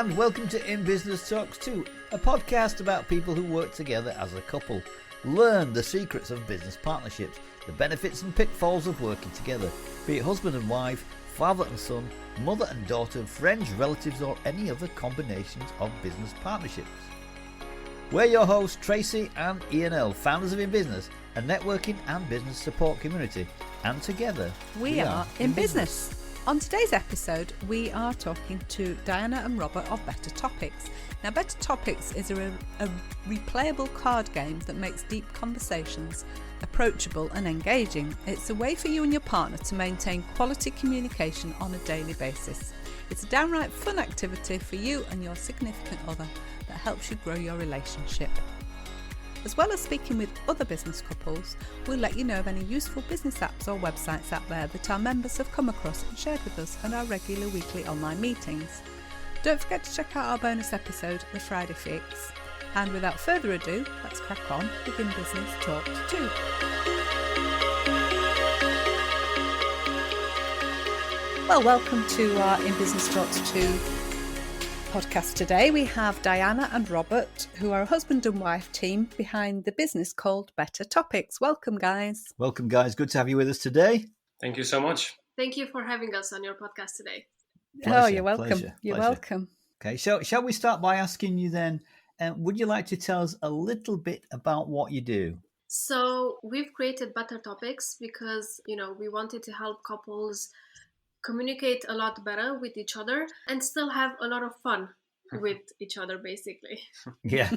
and welcome to In Business Talks 2, a podcast about people who work together as a couple. Learn the secrets of business partnerships, the benefits and pitfalls of working together, be it husband and wife, father and son, mother and daughter, friends, relatives, or any other combinations of business partnerships. We're your hosts, Tracy and Ian L., founders of In Business, a networking and business support community. And together, we are In Business. On today's episode, we are talking to Diana and Robert of Better Topics. Now, Better Topics is a replayable card game that makes deep conversations approachable and engaging. It's a way for you and your partner to maintain quality communication on a daily basis. It's a downright fun activity for you and your significant other that helps you grow your relationship. As well as speaking with other business couples, we'll let you know of any useful business apps or websites out there that our members have come across and shared with us at our regular weekly online meetings. Don't forget to check out our bonus episode, The Friday Fix. And without further ado, let's crack on with In Business Talks 2. Well, welcome to our In Business Talks 2 podcast today. We have Diana and Robert, who are a husband and wife team behind the business called Better Topics. Welcome, guys. Welcome, guys. Good to have you with us today. Thank you so much. Thank you for having us on your podcast today. You're welcome. You're welcome. Okay, so shall we start by asking you then, would you like to tell us a little bit about what you do? So we've created Better Topics because, we wanted to help couples communicate a lot better with each other and still have a lot of fun with each other, basically. Yeah.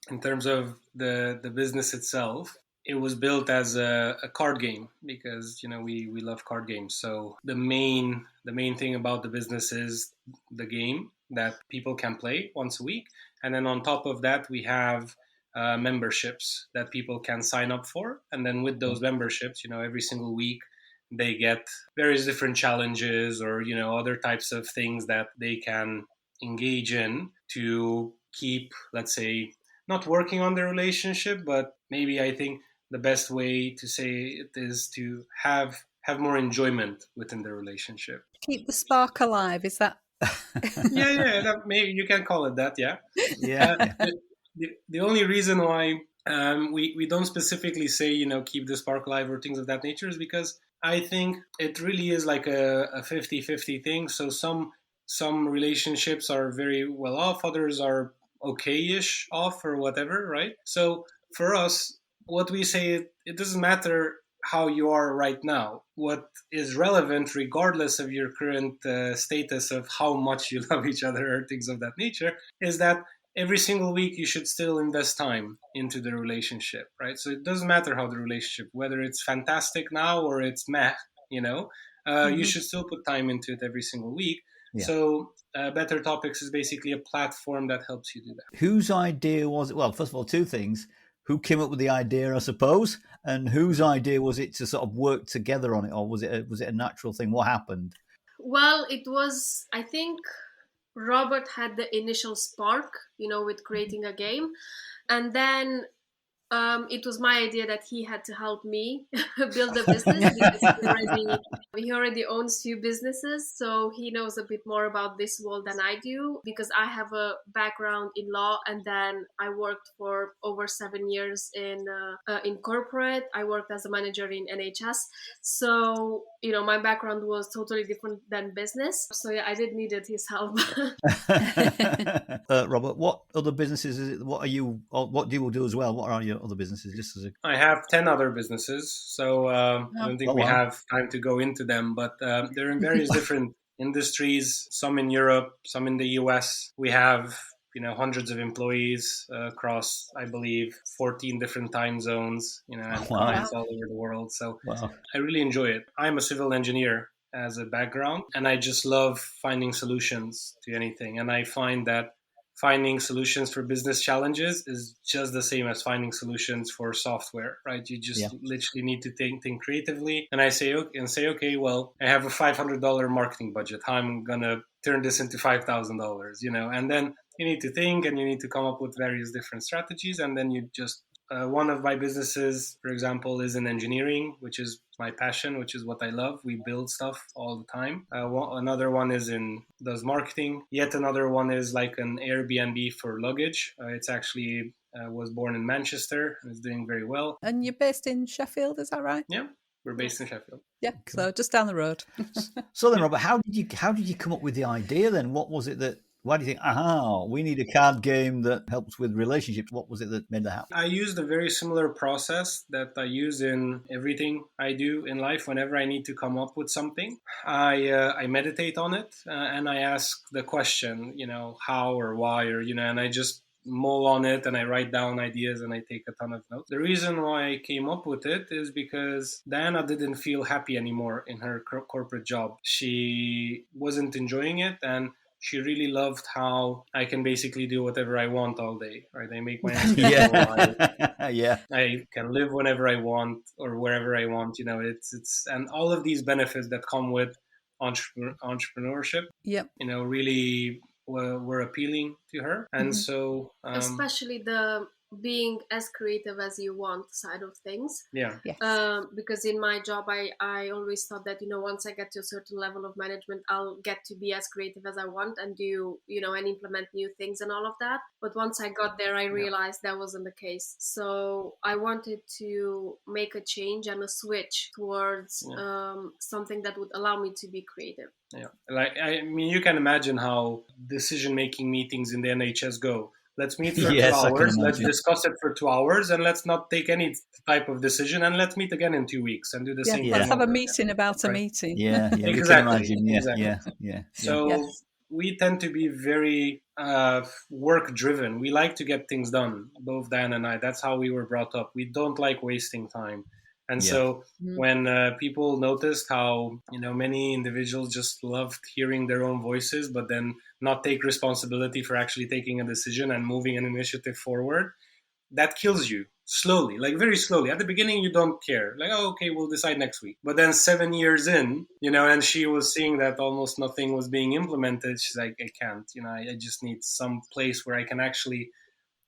In terms of the business itself, it was built as a card game because, we love card games. So the main thing about the business is the game that people can play once a week. And then on top of that, we have memberships that people can sign up for. And then with those memberships, every single week, they get various different challenges or, other types of things that they can engage in to keep, let's say, not working on their relationship, but maybe I think the best way to say it is to have more enjoyment within the relationship. Keep the spark alive, is that? Yeah, that maybe you can call it that, yeah. Yeah. The only reason why we don't specifically say, keep the spark alive or things of that nature is because I think it really is like a 50-50 thing. So some relationships are very well off, others are okay-ish off or whatever, right? So for us, what we say, it doesn't matter how you are right now. What is relevant, regardless of your current status of how much you love each other or things of that nature, is that every single week you should still invest time into the relationship, right? So it doesn't matter how the relationship, whether it's fantastic now or it's meh, you should still put time into it every single week. Yeah. So Better Topics is basically a platform that helps you do that. Whose idea was it? Well, first of all, two things. Who came up with the idea, I suppose, and whose idea was it to sort of work together on it, or was it a natural thing? What happened? Well, it was, I think, Robert had the initial spark, with creating a game. And then it was my idea that he had to help me build a business because he already owns few businesses. So he knows a bit more about this world than I do because I have a background in law and then I worked for over 7 years in corporate. I worked as a manager in NHS. So, my background was totally different than business. So yeah, I did needed his help. Robert, what other businesses is it? What do you do as well? What are your other businesses? I have 10 other businesses, so I don't think we have time to go into them, but they're in various different industries, some in Europe, some in the US. We have, hundreds of employees across, I believe, 14 different time zones, and clients all over the world. So I really enjoy it. I'm a civil engineer as a background, and I just love finding solutions to anything. And I find that finding solutions for business challenges is just the same as finding solutions for software, right? You just literally need to think creatively. And I say, okay, well, I have a $500 marketing budget. How I'm going to turn this into $5,000, and then you need to think and you need to come up with various different strategies. And then you just one of my businesses, for example, is in engineering, which is my passion, which is what I love. We build stuff all the time. Another one does marketing. Yet another one is like an Airbnb for luggage. It's actually was born in Manchester and is doing very well. And you're based in Sheffield, is that right? Yeah, we're based in Sheffield. Yeah, so just down the road. So then, Robert, how did you come up with the idea then? What was it that, why do you think, we need a card game that helps with relationships? What was it that made that happen? I used a very similar process that I use in everything I do in life. Whenever I need to come up with something, I meditate on it and I ask the question, how or why, or, and I just mull on it and I write down ideas and I take a ton of notes. The reason why I came up with it is because Diana didn't feel happy anymore in her corporate job. She wasn't enjoying it, and she really loved how I can basically do whatever I want all day, right? I make my own schedule. Yeah. I can live whenever I want or wherever I want. It's and all of these benefits that come with entrepreneurship. Yep. Really were appealing to her, and so especially the being as creative as you want side of things. Yeah. Yes. Because in my job, I always thought that, once I get to a certain level of management, I'll get to be as creative as I want and do, and implement new things and all of that. But once I got there, I realized that wasn't the case. So I wanted to make a change and a switch towards something that would allow me to be creative. Yeah. You can imagine how decision-making meetings in the NHS go. Let's meet for 2 Yes, hours. Let's discuss it for 2 hours, and let's not take any type of decision. And let's meet again in 2 weeks and do the same thing. Let's have a meeting about a meeting. Yeah, Exactly. Yeah. So we tend to be very work-driven. We like to get things done, both Diana and I. That's how we were brought up. We don't like wasting time. And so when people noticed how, many individuals just loved hearing their own voices, but then not take responsibility for actually taking a decision and moving an initiative forward, that kills you slowly, like very slowly. At the beginning, you don't care. Like, okay, we'll decide next week. But then 7 years in, and she was seeing that almost nothing was being implemented. She's like, I can't, I just need some place where I can actually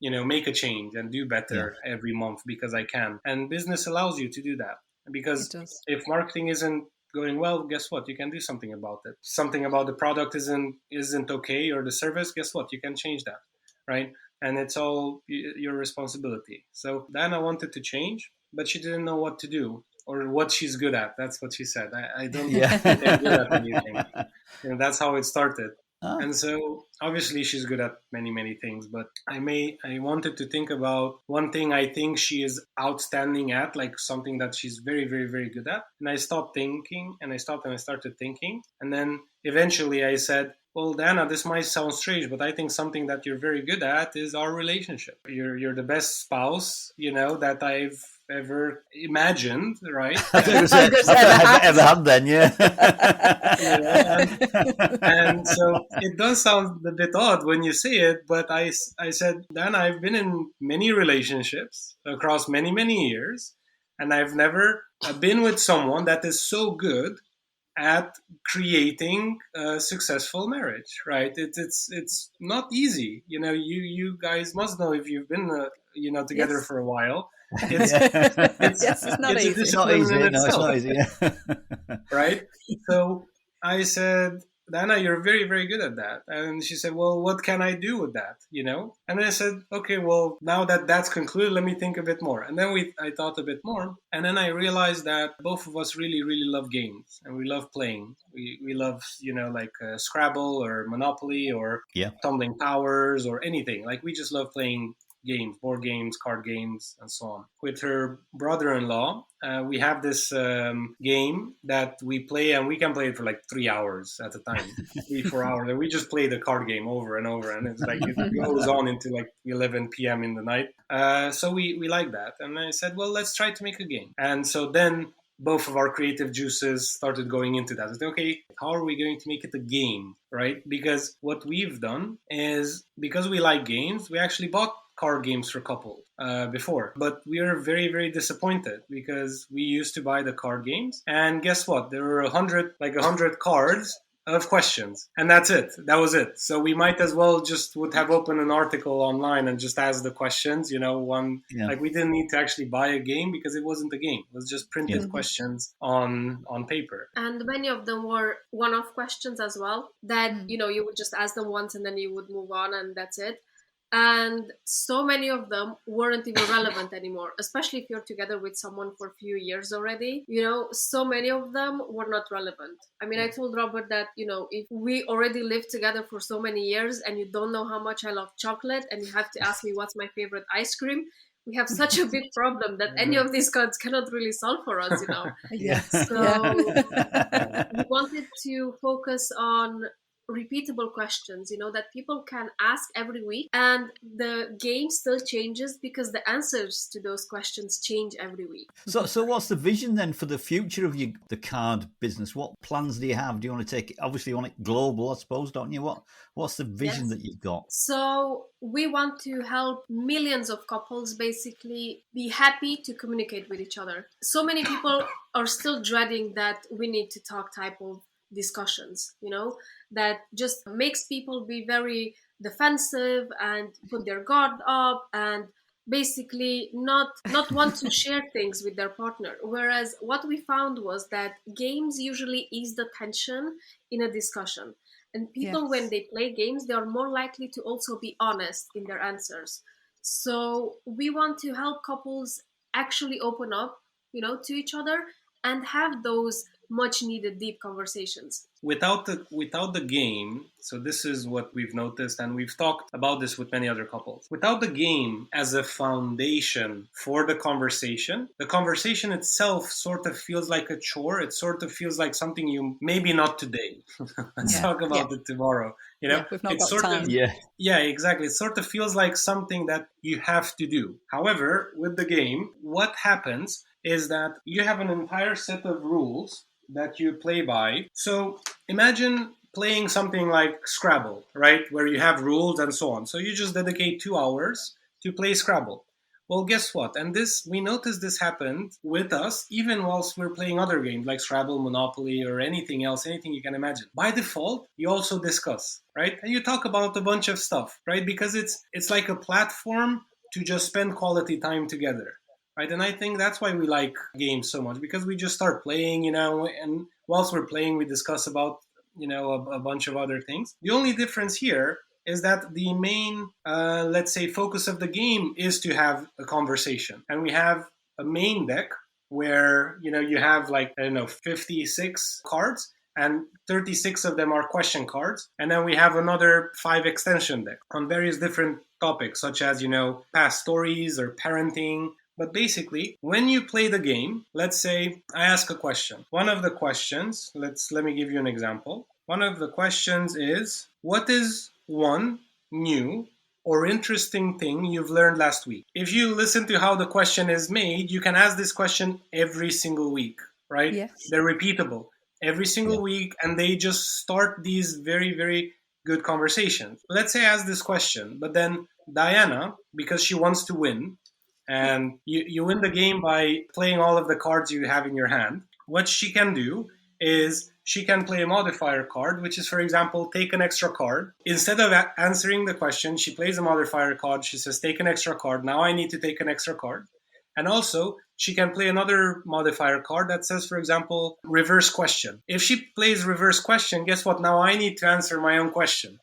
make a change and do better every month because I can. And business allows you to do that. Because if marketing isn't going well, guess what? You can do something about it. Something about the product isn't okay, or the service, guess what? You can change that, right? And it's all your responsibility. So Diana wanted to change, but she didn't know what to do or what she's good at. That's what she said. I don't think I'm good at anything. That's how it started. And so obviously she's good at many, many things, but I wanted to think about one thing I think she is outstanding at, like something that she's very, very, very good at. And I stopped thinking and I started thinking. And then eventually I said, well, Diana, this might sound strange, but I think something that you're very good at is our relationship. You're the best spouse, that I've ever imagined, right? I've ever had then, and so it does sound a bit odd when you say it, but I said, Dan, I've been in many relationships across many, many years, and I've never been with someone that is so good at creating a successful marriage, right? It's not easy. You guys must know if you've been together for a while. It's not easy. It's not easy. It's not easy. Right? So I said, Dana, you're very, very good at that. And she said, well, what can I do with that? And I said, okay, well, now that that's concluded, let me think a bit more. And then I thought a bit more. And then I realized that both of us really, really love games and we love playing. We love, Scrabble or Monopoly or Tumbling Towers or anything. Like we just love playing games, board games, card games, and so on. With her brother-in-law, we have this game that we play, and we can play it for like 3 hours at a time, 3-4 hours, and we just play the card game over and over, and it's like it goes on into like 11 p.m. in the night. So we like that, and I said, well, let's try to make a game. And so then both of our creative juices started going into that. I said, okay, how are we going to make it a game, right? Because what we've done is, because we like games, we actually bought card games for couple before, but we are very, very disappointed because we used to buy the card games, and guess what? There were 100 cards, of questions, and that's it. That was it. So we might as well just would have opened an article online and just ask the questions. Like we didn't need to actually buy a game because it wasn't a game. It was just printed questions on paper. And many of them were one-off questions as well. That you would just ask them once and then you would move on, and that's it. And so many of them weren't even relevant anymore, especially if you're together with someone for a few years already. So many of them were not relevant. I mean, I told Robert that, if we already lived together for so many years and you don't know how much I love chocolate and you have to ask me what's my favorite ice cream, we have such a big problem that any of these cards cannot really solve for us, So we wanted to focus on repeatable questions, that people can ask every week, and the game still changes because the answers to those questions change every week. So what's the vision then for the future of the card business? What plans do you have? Do you want to take it, obviously you want it global, I suppose, don't you? What's the vision that you've got? So we want to help millions of couples basically be happy to communicate with each other. So many people are still dreading that we need to talk type of discussions, that just makes people be very defensive and put their guard up and basically not want to share things with their partner. Whereas what we found was that games usually ease the tension in a discussion. And people, when they play games, they are more likely to also be honest in their answers. So we want to help couples actually open up, to each other and have those much needed deep conversations. Without the game, so this is what we've noticed, and we've talked about this with many other couples. Without the game as a foundation for the conversation itself sort of feels like a chore. It sort of feels like something you maybe not today. Let's talk about it tomorrow. We've not it's got time. Yeah, exactly. It sort of feels like something that you have to do. However, with the game, what happens is that you have an entire set of rules that you play by. So imagine playing something like Scrabble, right? Where you have rules and so on. So you just dedicate 2 hours to play Scrabble. Well, guess what? And we noticed this happened with us even whilst we're playing other games like Scrabble, Monopoly, or anything else, anything you can imagine. By default, you also discuss, right? And you talk about a bunch of stuff, right? Because it's like a platform to just spend quality time together. Right, and I think that's why we like games so much, because we just start playing, and whilst we're playing, we discuss about, a bunch of other things. The only difference here is that the main, let's say, focus of the game is to have a conversation. And we have a main deck where, you have 56 cards, and 36 of them are question cards. And then we have another 5 extension deck on various different topics, such as, past stories or parenting. But basically, when you play the game, let's say I ask a question. One of the questions, let me give you an example. One of the questions is, what is one new or interesting thing you've learned last week? If you listen to how the question is made, you can ask this question every single week, right? Yes. They're repeatable every single week, and they just start these very, very good conversations. Let's say I ask this question, but then Diana, because she wants to win, and you win the game by playing all of the cards you have in your hand. What she can do is she can play a modifier card, which is, for example, take an extra card. Instead of answering the question, she plays a modifier card. She says, take an extra card. Now I need to take an extra card. And also, she can play another modifier card that says, for example, reverse question. If she plays reverse question, guess what? Now I need to answer my own question.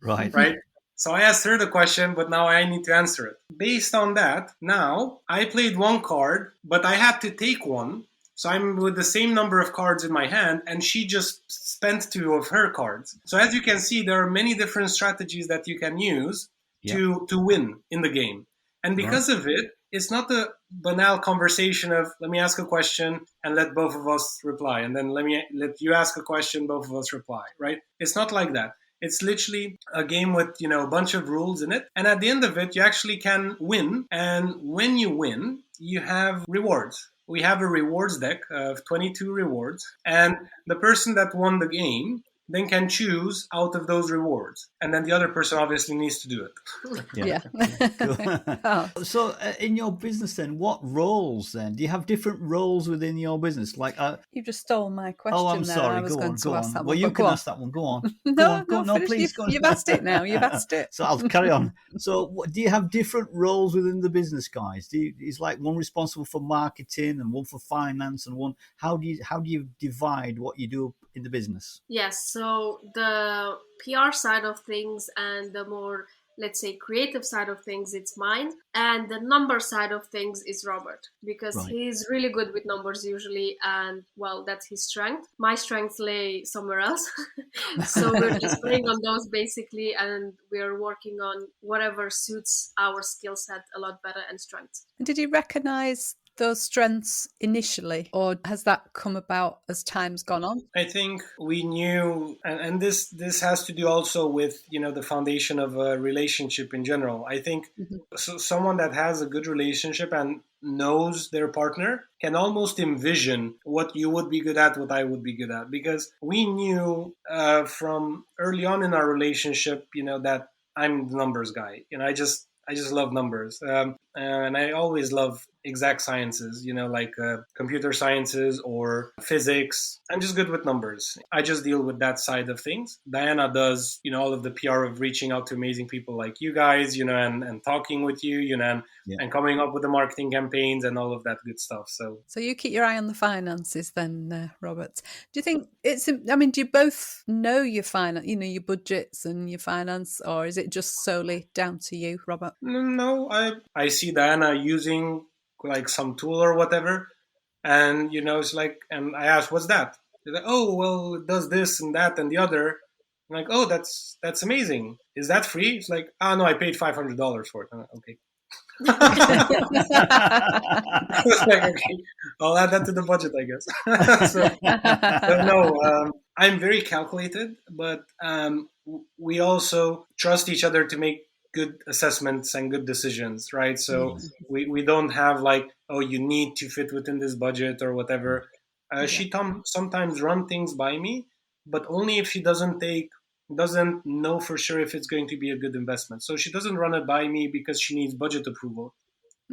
Right? So I asked her the question, but now I need to answer it. Based on that, now I played one card, but I had to take one. So I'm with the same number of cards in my hand, and she just spent 2 of her cards. So as you can see, there are many different strategies that you can use to win in the game. And because of it, it's not a banal conversation of, let me ask a question and let both of us reply. And then let you ask a question, both of us reply, right? It's not like that. It's literally a game with, a bunch of rules in it. And at the end of it, you actually can win. And when you win, you have rewards. We have a rewards deck of 22 rewards. And the person that won the game then can choose out of those rewards. And then the other person obviously needs to do it. Yeah. Oh. So in your business then, what roles then? Do you have different roles within your business? Like, you just stole my question. oh, I'm there. sorry. I was Go going on, to go ask on. that Well, one, you but can go ask that one. Go on. No, Go on. No, finish. please. Go on. You've asked it now. You've asked it. So I'll carry on. So do you have different roles within the business, guys? Is like one responsible for marketing and one for finance and one? How do you divide what you do in the business? Yes, so the PR side of things and the more, let's say, creative side of things, it's mine. And the number side of things is Robert, because Right. he's really good with numbers usually. And well, that's his strength. My strengths lay somewhere else. So we're just playing on those basically. And we're working on whatever suits our skill set a lot better and strengths. And did you recognise those strengths initially, or has that come about as time's gone on? I think we knew, and this has to do also with, the foundation of a relationship in general. I think so someone that has a good relationship and knows their partner can almost envision what you would be good at, what I would be good at, because we knew from early on in our relationship, that I'm the numbers guy. I just love numbers. And I always love exact sciences, like computer sciences or physics. I'm just good with numbers. I just deal with that side of things. Diana does, all of the PR of reaching out to amazing people like you guys, and talking with you, and coming up with the marketing campaigns and all of that good stuff. So you keep your eye on the finances then, Robert. Do you think do you both know your finance, your budgets and your finance, or is it just solely down to you, Robert? No, I see Diana using like some tool or whatever, and it's like, and I ask, what's that? They're like, oh, well, it does this and that and the other. I'm like, oh, that's amazing. Is that free? It's like, oh no, I paid $500 for it. I'm like, okay. It's like, okay, I'll add that to the budget, I guess. But no, I'm very calculated, but we also trust each other to make good assessments and good decisions, right? So we don't have like, oh, you need to fit within this budget or whatever. She sometimes run things by me, but only if she doesn't know for sure if it's going to be a good investment. So she doesn't run it by me because she needs budget approval.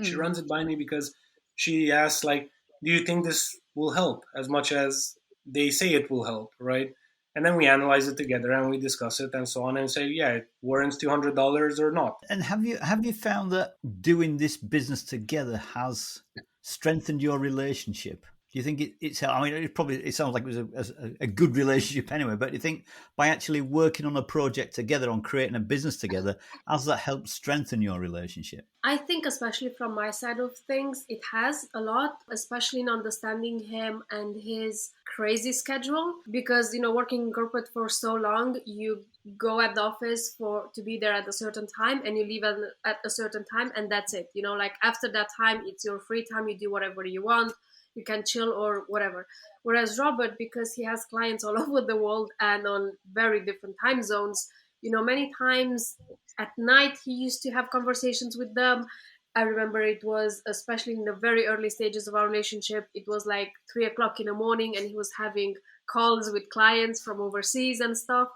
She runs it by me because she asks, like, do you think this will help as much as they say it will help, right? And then we analyze it together and we discuss it and so on and say, yeah, it warrants $200 or not. And have you found that doing this business together has strengthened your relationship? Do you think it's? I mean, it sounds like it was a good relationship anyway. But do you think by actually working on a project together, on creating a business together, has that helped strengthen your relationship? I think, especially from my side of things, it has a lot, especially in understanding him and his crazy schedule. Because, working in corporate for so long, you go at the office to be there at a certain time and you leave at a certain time and that's it. Like after that time, it's your free time. You do whatever you want. You can chill or whatever. Whereas Robert, because he has clients all over the world and on very different time zones, many times at night he used to have conversations with them. I remember it was, especially in the very early stages of our relationship, it was like 3:00 in the morning and he was having calls with clients from overseas and stuff.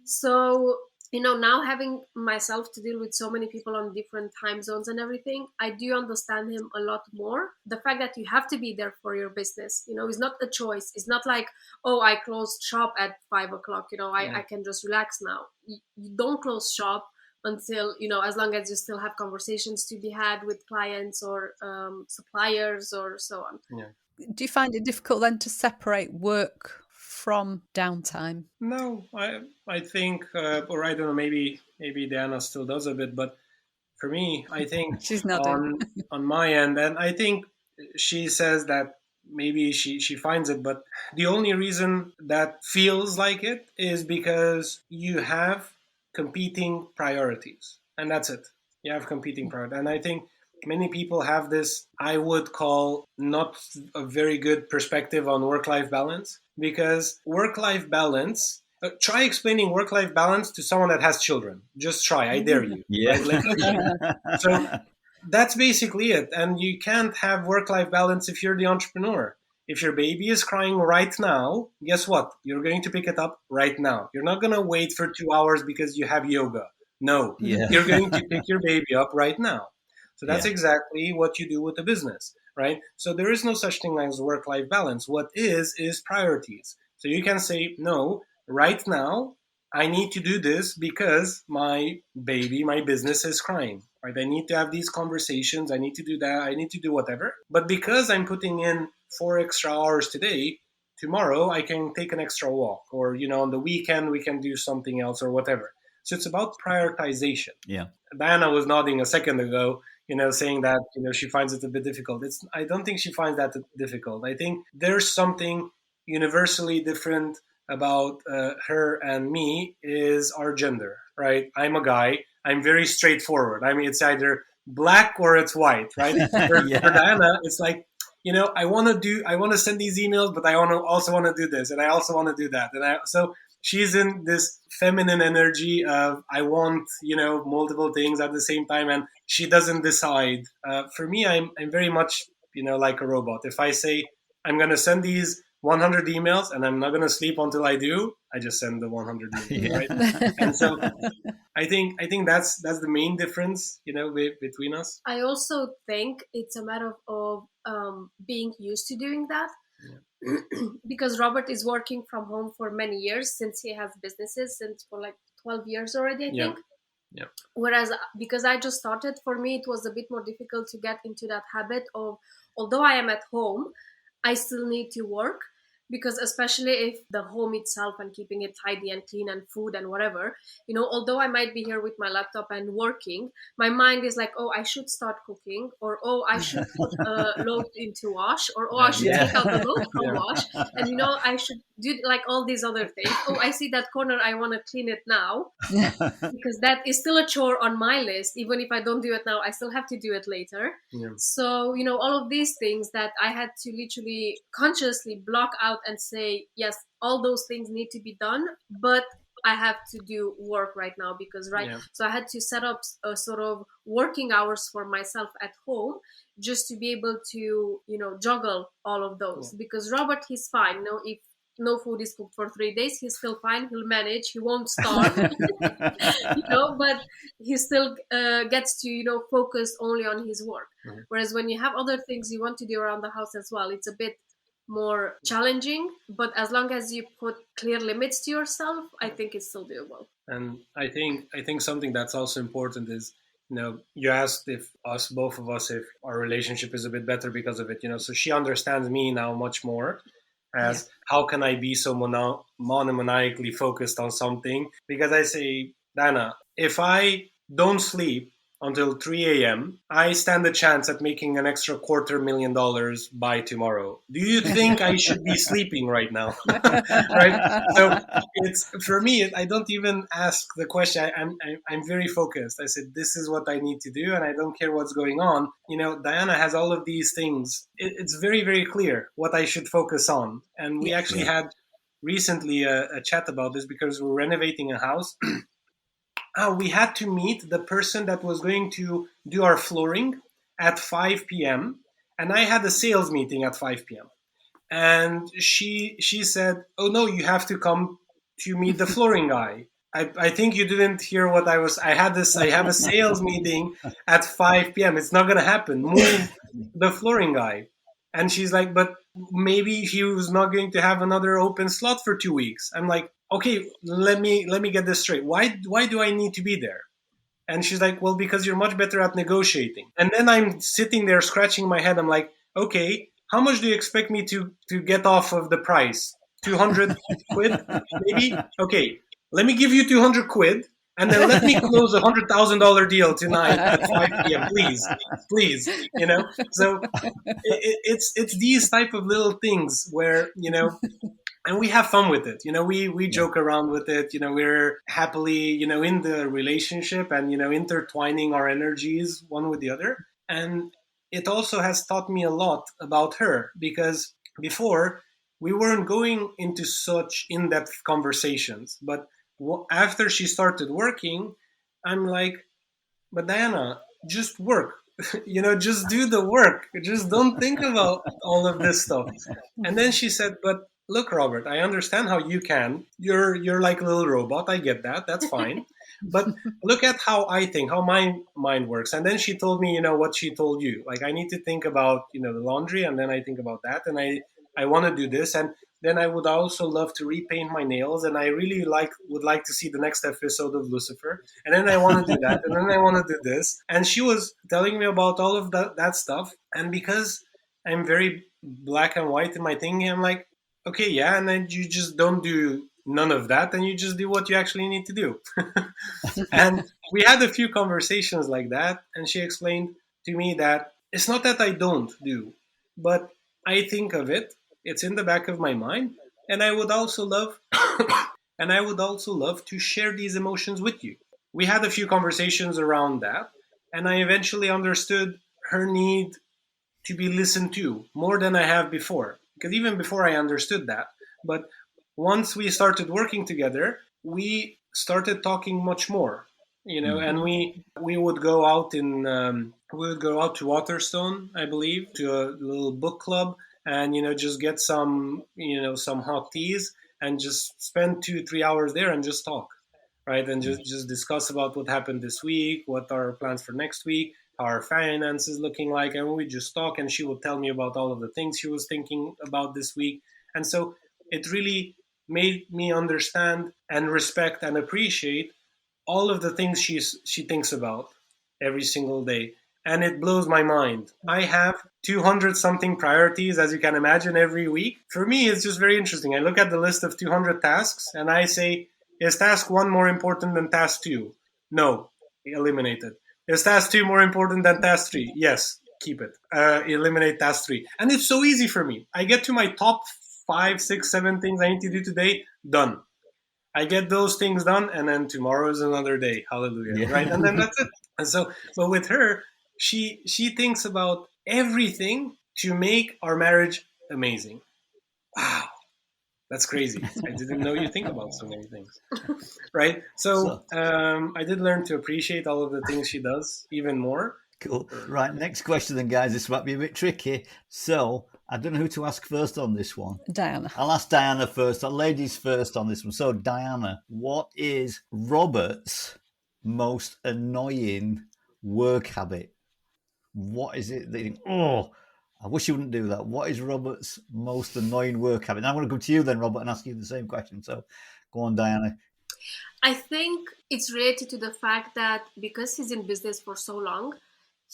So, now having myself to deal with so many people on different time zones and everything, I do understand him a lot more. The fact that you have to be there for your business, is not a choice. It's not like, oh, I closed shop at 5:00, I can just relax now. You don't close shop until, as long as you still have conversations to be had with clients or suppliers or so on. Yeah. Do you find it difficult then to separate work from downtime? No, I think, or I don't know, maybe Diana still does a bit, but for me, I think She's nodding. on my end, and I think she says that maybe she finds it, but the only reason that feels like it is because you have competing priorities, and that's it. You have competing priorities, and I think many people have this, I would call, not a very good perspective on work-life balance, because work-life balance, try explaining work-life balance to someone that has children. Just try, I dare you. Yeah. Right? So that's basically it. And you can't have work-life balance if you're the entrepreneur. if your baby is crying right now, guess what? You're going to pick it up right now. You're not going to wait for 2 hours because you have yoga. No, you're going to pick your baby up right now. So that's exactly what you do with a business, right? So there is no such thing as work-life balance. What is priorities. So you can say, no, right now, I need to do this because my baby, my business is crying, right? I need to have these conversations. I need to do that. I need to do whatever. But because I'm putting in 4 extra hours today, tomorrow I can take an extra walk, or, on the weekend we can do something else or whatever. So it's about prioritization. Yeah. Diana was nodding a second ago, saying that, she finds it a bit difficult. I don't think she finds that difficult. I think there's something universally different about her and me is our gender, right? I'm a guy. I'm very straightforward. I mean, it's either black or it's white, right? For Diana, it's like, I want to send these emails, but I also want to do this, and I also want to do that, so she's in this feminine energy of I want, multiple things at the same time, and she doesn't decide. For me, I'm very much, like a robot. If I say I'm going to send these 100 emails and I'm not going to sleep until I do, I just send the 100 emails, right? And so I think that's the main difference, between us. I also think it's a matter of being used to doing that. Because Robert is working from home for many years, since he has businesses since for like 12 years already, I think. Yeah. Whereas because I just started, for me it was a bit more difficult to get into that habit of, although I am at home, I still need to work. Because especially if the home itself and keeping it tidy and clean and food and whatever, although I might be here with my laptop and working, my mind is like, oh, I should start cooking, or oh, I should put a load into wash, or oh, I should take out the load from wash, and I should do like all these other things. Oh, I see that corner, I want to clean it now, because that is still a chore on my list. Even if I don't do it now, I still have to do it later. So all of these things that I had to literally consciously block out and say, yes, all those things need to be done, but I have to do work right now because so I had to set up a sort of working hours for myself at home, just to be able to juggle all of those. Because Robert, he's fine. If no food is cooked for 3 days, he's still fine. He'll manage. He won't starve. But he still gets to focus only on his work. Whereas when you have other things you want to do around the house as well, it's a bit more challenging, but as long as you put clear limits to yourself, I think it's still doable. And I think something that's also important is, you asked if both of us, if our relationship is a bit better because of it, so she understands me now much more as how can I be so monomaniacally focused on something? Because I say, Dana, if I don't sleep until 3 a.m., I stand a chance at making an extra $250,000 by tomorrow. Do you think I should be sleeping right now? Right? So it's, for me, I don't even ask the question. I'm very focused. I said, this is what I need to do, and I don't care what's going on. Diana has all of these things. It's very, very clear what I should focus on. And we actually had recently a chat about this because we're renovating a house. We had to meet the person that was going to do our flooring at 5 p.m. And I had a sales meeting at 5 p.m. And she said, oh, no, you have to come to meet the flooring guy. I think you didn't hear what I have a sales meeting at 5 p.m. It's not going to happen. Move the flooring guy. And she's like, but maybe he was not going to have another open slot for 2 weeks. I'm like, okay, let me get this straight. Why do I need to be there? And she's like, well, because you're much better at negotiating. And then I'm sitting there scratching my head. I'm like, okay, how much do you expect me to get off of the price? 200 quid, maybe? Okay, let me give you 200 quid. And then let me close a $100,000 deal tonight at 5 p.m. Please, So it's these type of little things where, and we have fun with it. We joke around with it. We're happily, in the relationship and, intertwining our energies one with the other. And it also has taught me a lot about her, because before we weren't going into such in-depth conversations. But after she started working, I'm like, but Diana, just work. just do the work. Just don't think about all of this stuff. And then she said, but look, Robert, I understand how you can. You're like a little robot. I get that. That's fine. But look at how I think, how my mind works. And then she told me, what she told you. Like, I need to think about, the laundry, and then I think about that. And I want to do this. And then I would also love to repaint my nails, and I really would like to see the next episode of Lucifer. And then I want to do that, and then I want to do this. And she was telling me about all of that stuff. And because I'm very black and white in my thinking, I'm like, okay, yeah. And then you just don't do none of that, and you just do what you actually need to do. And we had a few conversations like that, and she explained to me that it's not that I don't do, but I think of it. It's in the back of my mind, and I would also love to share these emotions with you. We had a few conversations around that, and I eventually understood her need to be listened to more than I have before. Because even before I understood that, but once we started working together, we started talking much more. And we would go out to Waterstone, I believe, to a little book club, and just get some hot teas and just spend 2-3 hours there and just talk, right? And just discuss about what happened this week, what are our plans for next week, how our finances looking like, and we just talk, and she would tell me about all of the things she was thinking about this week. And so it really made me understand and respect and appreciate all of the things she thinks about every single day. And it blows my mind. I have 200 something priorities, as you can imagine, every week. For me, it's just very interesting. I look at the list of 200 tasks and I say, is task 1 more important than task 2? No, eliminate it. Is task 2 more important than task 3? Yes, keep it. Eliminate task 3. And it's so easy for me. I get to my top 5, 6, 7 things I need to do today, done. I get those things done, and then tomorrow is another day. Hallelujah, right? And then that's it. And so, but with her, she thinks about everything to make our marriage amazing. Wow, that's crazy. I didn't know you think about so many things, right? So I did learn to appreciate all of the things she does even more. Cool. Right, next question then, guys. This might be a bit tricky. So I don't know who to ask first on this one. Diana. I'll ask Diana first. Ladies first on this one. So Diana, what is Robert's most annoying work habit? What is it that you think, I wish you wouldn't do that. What is Robert's most annoying work habit? Now I'm going to come to you then, Robert, and ask you the same question. So go on, Diana. I think it's related to the fact that because he's in business for so long,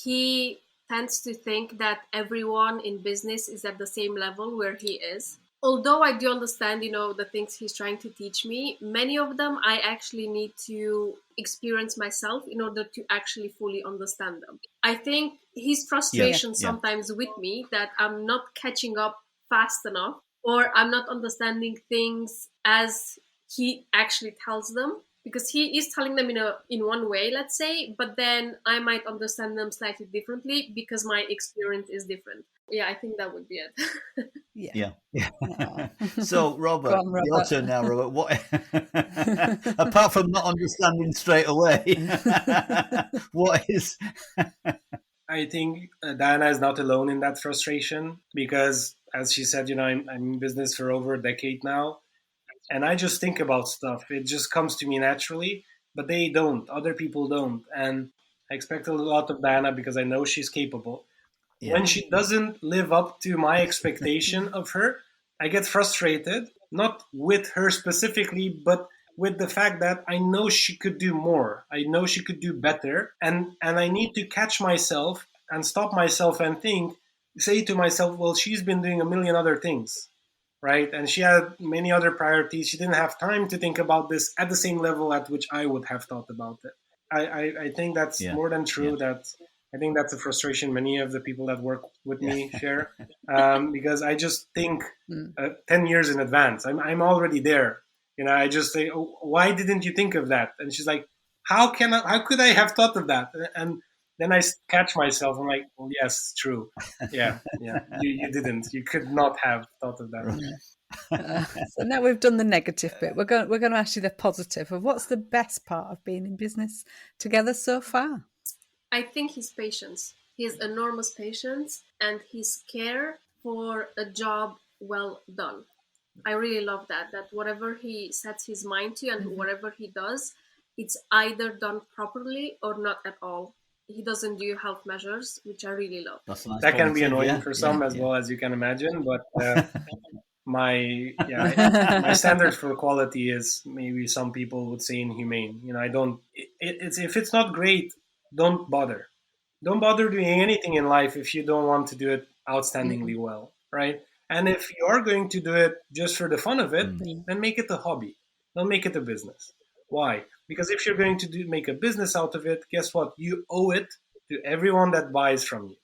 he tends to think that everyone in business is at the same level where he is. Although I do understand, the things he's trying to teach me, many of them I actually need to experience myself in order to actually fully understand them. I think his frustration sometimes with me that I'm not catching up fast enough, or I'm not understanding things as he actually tells them, because he is telling them in one way, let's say, but then I might understand them slightly differently because my experience is different. Yeah, I think that would be it. Yeah. So, Robert, your turn now, Robert. What, apart from not understanding straight away, what is... I think Diana is not alone in that frustration because, as she said, I'm in business for over a decade now. And I just think about stuff. It just comes to me naturally, but they don't. Other people don't. And I expect a lot of Diana because I know she's capable. Yeah. When she doesn't live up to my expectation of her, I get frustrated, not with her specifically, but with the fact that I know she could do more. I know she could do better. And I need to catch myself and stop myself and say to myself, well, she's been doing a million other things. Right? And she had many other priorities. She didn't have time to think about this at the same level at which I would have thought about it. I think that's more than true. I think that's a frustration many of the people that work with me share, because I just think 10 years in advance. I'm already there. I just say, oh, why didn't you think of that? And she's like, how could I have thought of that? And then I catch myself. I'm like, well, yes, true. Yeah. You didn't. You could not have thought of that. So now we've done the negative bit. We're going to ask you the positive of what's the best part of being in business together so far. I think his patience. his enormous patience, and his care for a job well done. I really love that whatever he sets his mind to and whatever he does, it's either done properly or not at all. He doesn't do health measures, which I really love. That's a nice That can be positive, annoying yeah, for some as yeah. well, as you can imagine. But my standard for quality is maybe some people would say inhumane. I don't. It's if it's not great, don't bother. Don't bother doing anything in life if you don't want to do it outstandingly well, right? And if you are going to do it just for the fun of it, then make it a hobby. Don't make it a business. Why? Because if you're going to make a business out of it, guess what? You owe it to everyone that buys from you.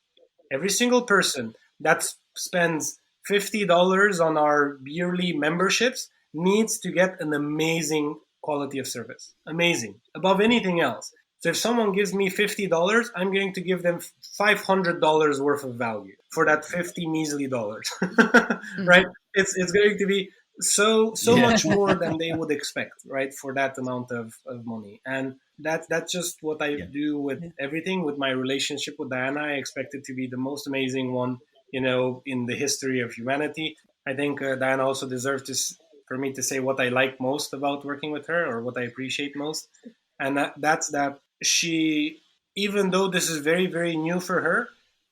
Every single person that spends $50 on our yearly memberships needs to get an amazing quality of service. Amazing. Above anything else. So if someone gives me $50, I'm going to give them $500 worth of value for that 50 measly dollars, right? It's going to be so much more than they would expect, right, for that amount of money. And that's just what I do with everything. With my relationship with Diana, I expect it to be the most amazing one, in the history of humanity. I think Diana also deserves for me to say what I like most about working with her, or what I appreciate most. And that's that she, even though this is very, very new for her,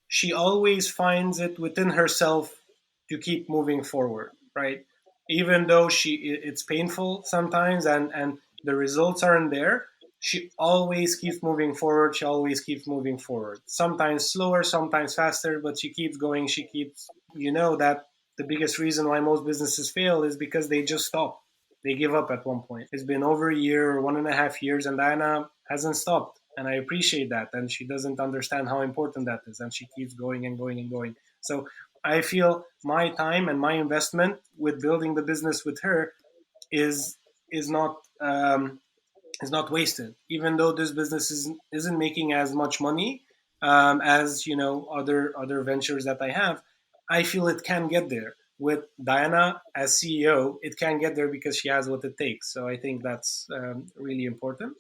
she always finds it within herself to keep moving forward, right? Even though it's painful sometimes, and the results aren't there, she always keeps moving forward. She always keeps moving forward. Sometimes slower, sometimes faster, but she keeps going. She keeps, that the biggest reason why most businesses fail is because they just stop. They give up at one point. It's been over a year or 1.5 years, and Diana hasn't stopped. And I appreciate that. And she doesn't understand how important that is. And she keeps going and going and going. So I feel my time and my investment with building the business with her is not wasted. Even though this business isn't making as much money as other ventures that I have, I feel it can get there. With Diana as CEO, it can get there because she has what it takes. So I think that's really important.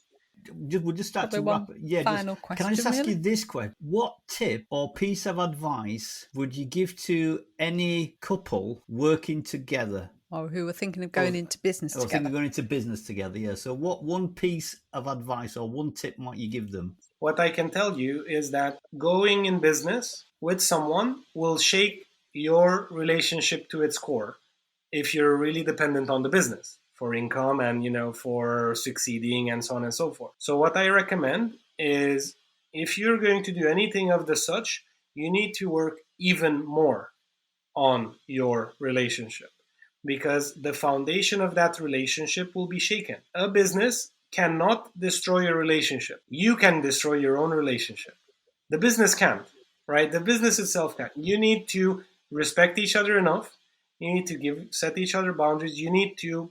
We'll just start to wrap. Final question. Can I just ask really? you this question? What tip or piece of advice would you give to any couple working together? Or who are thinking of going into business together? Thinking of going into business together, yeah. So what one piece of advice or one tip might you give them? What I can tell you is that going in business with someone will shake your relationship to its core if you're really dependent on the business for income and for succeeding and so on and so forth. So what I recommend is, if you're going to do anything of the such, you need to work even more on your relationship, because the foundation of that relationship will be shaken. A business cannot destroy a relationship. You can destroy your own relationship. The business can't, right? The business itself can't. You need to respect each other enough. You need to set each other boundaries. You need to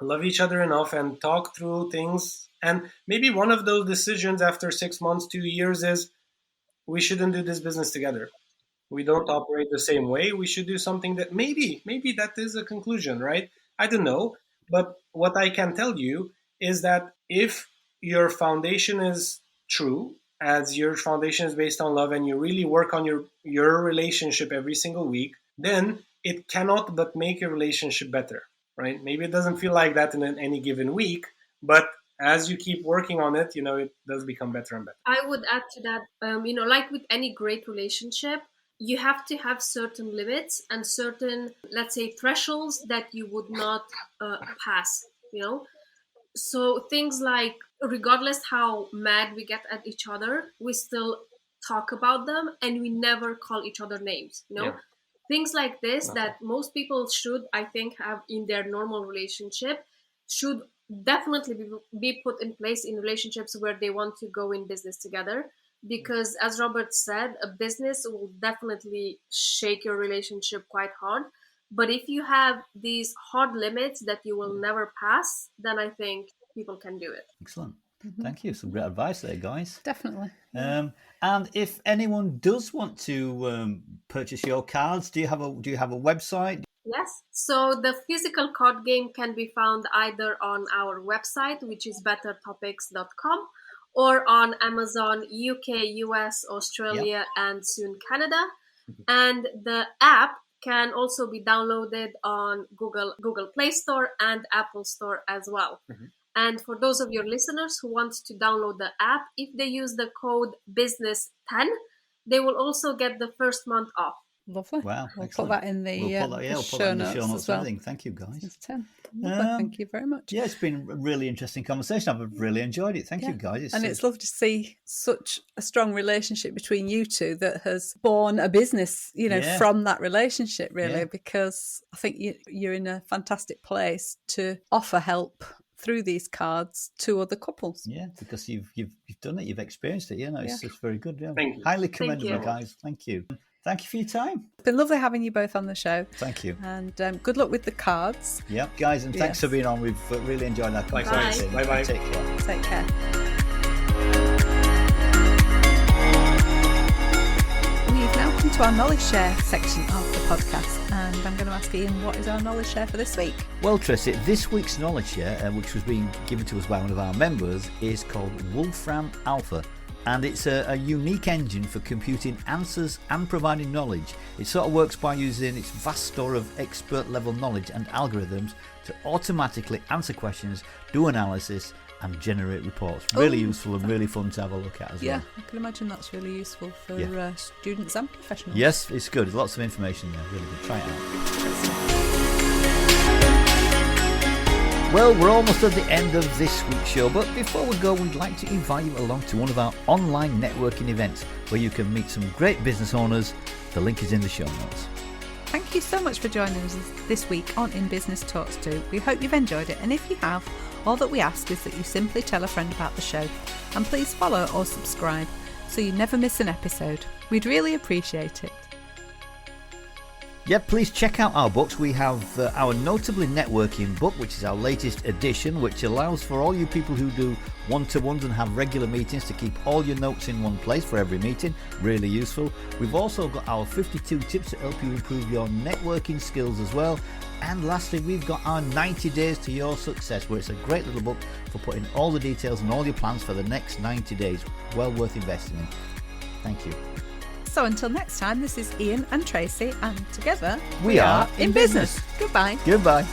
love each other enough and talk through things. And maybe one of those decisions after 6 months, 2 years is, we shouldn't do this business together. We don't operate the same way. We should do something that maybe that is a conclusion, right? I don't know. But what I can tell you is that if your foundation is true, as your foundation is based on love, and you really work on your relationship every single week, then it cannot but make your relationship better, right? Maybe it doesn't feel like that in any given week, but as you keep working on it, it does become better and better. I would add to that, like with any great relationship, you have to have certain limits and certain, let's say, thresholds that you would not pass, So things like, regardless how mad we get at each other, we still talk about them and we never call each other names, Yeah. Things like this that most people should, I think, have in their normal relationship, should definitely be put in place in relationships where they want to go in business together. Because as Robert said, a business will definitely shake your relationship quite hard. But if you have these hard limits that you will never pass, then I think people can do it. Excellent. Thank you. Some great advice there, guys. Definitely. And if anyone does want to purchase your cards, do you have a website? Yes. So the physical card game can be found either on our website, which is bettertopics.com, or on Amazon, UK, US, Australia, and soon Canada. And the app can also be downloaded on Google Play Store and Apple Store as well. And for those of your listeners who want to download the app, if they use the code BUSINESS10, they will also get the first month off. Lovely. Wow, We'll excellent. put that in the, we'll put that show in the show notes notes as well. and everything. Thank you, guys. It's 10. Lovely. Thank you very much. Yeah, it's been a really interesting conversation. I've really enjoyed it. Thank you, guys. It's lovely to see such a strong relationship between you two that has born a business, from that relationship, really, because I think you're in a fantastic place to offer help through these cards to other couples. Yeah, because you've done it, you've experienced it. It's very good. Yeah, Thank you. Highly commendable, guys. Thank you. Thank you for your time. It's been lovely having you both on the show. Thank you. And good luck with the cards. Yep, guys, and thanks for being on. We've really enjoyed our conversation. Bye-bye. Take care. Take care. We've now come to our knowledge share section of the podcast, and I'm going to ask Ian, what is our knowledge share for this week? Well, Tracy, this week's knowledge share, which was being given to us by one of our members, is called Wolfram Alpha. And it's a unique engine for computing answers and providing knowledge. It sort of works by using its vast store of expert level knowledge and algorithms to automatically answer questions, do analysis and generate reports. Really useful and really fun to have a look at as well. Yeah, I can imagine that's really useful for students and professionals. Yes, it's good. There's lots of information there. Really good. Try it out. Well, we're almost at the end of this week's show, but before we go, we'd like to invite you along to one of our online networking events where you can meet some great business owners. The link is in the show notes. Thank you so much for joining us this week on In Business Talks 2. We hope you've enjoyed it, and if you have, all that we ask is that you simply tell a friend about the show, and please follow or subscribe so you never miss an episode. We'd really appreciate it. Yeah, please check out our books. We have our Notably Networking book, which is our latest edition, which allows for all you people who do one-to-ones and have regular meetings to keep all your notes in one place for every meeting. Really useful. We've also got our 52 tips to help you improve your networking skills as well. And lastly, we've got our 90 days to your success, where it's a great little book for putting all the details and all your plans for the next 90 days. Well worth investing in. Thank you. So until next time, this is Ian and Tracy, and together we are in business. Goodbye. Goodbye.